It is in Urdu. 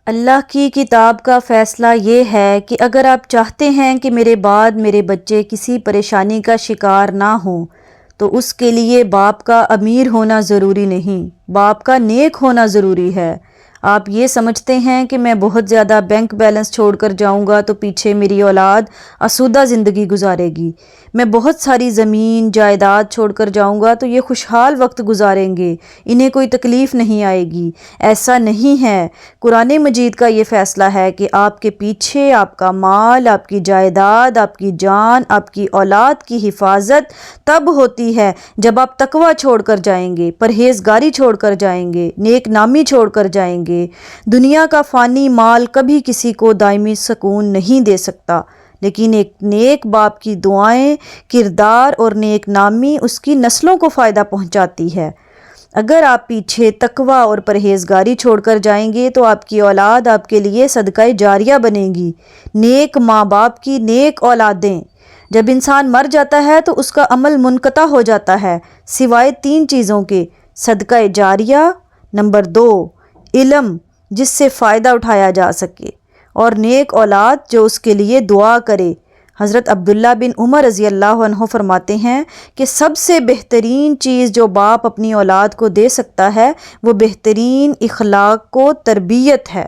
اللہ کی کتاب کا فیصلہ یہ ہے کہ اگر آپ چاہتے ہیں کہ میرے بعد میرے بچے کسی پریشانی کا شکار نہ ہوں تو اس کے لیے باپ کا امیر ہونا ضروری نہیں، باپ کا نیک ہونا ضروری ہے۔ آپ یہ سمجھتے ہیں کہ میں بہت زیادہ بینک بیلنس چھوڑ کر جاؤں گا تو پیچھے میری اولاد آسودہ زندگی گزارے گی، میں بہت ساری زمین جائیداد چھوڑ کر جاؤں گا تو یہ خوشحال وقت گزاریں گے، انہیں کوئی تکلیف نہیں آئے گی۔ ایسا نہیں ہے۔ قرآن مجید کا یہ فیصلہ ہے کہ آپ کے پیچھے آپ کا مال، آپ کی جائیداد، آپ کی جان، آپ کی اولاد کی حفاظت تب ہوتی ہے جب آپ تقوی چھوڑ کر جائیں گے، پرہیزگاری چھوڑ کر جائیں گے، نیک نامی چھوڑ کر جائیں گے۔ دنیا کا فانی مال کبھی کسی کو دائمی سکون نہیں دے سکتا، لیکن ایک نیک باپ کی دعائیں، کردار اور نیک نامی اس کی نسلوں کو فائدہ پہنچاتی ہے۔ اگر آپ پیچھے تقوی اور پرہیزگاری چھوڑ کر جائیں گے تو آپ کی اولاد آپ کے لیے صدقہ جاریہ بنے گی۔ نیک ماں باپ کی نیک اولادیں۔ جب انسان مر جاتا ہے تو اس کا عمل منقطع ہو جاتا ہے سوائے 3 چیزوں کے: صدقہ جاریہ، نمبر 2 علم جس سے فائدہ اٹھایا جا سکے، اور نیک اولاد جو اس کے لیے دعا کرے۔ حضرت عبداللہ بن عمر رضی اللہ عنہ فرماتے ہیں کہ سب سے بہترین چیز جو باپ اپنی اولاد کو دے سکتا ہے وہ بہترین اخلاق کو تربیت ہے۔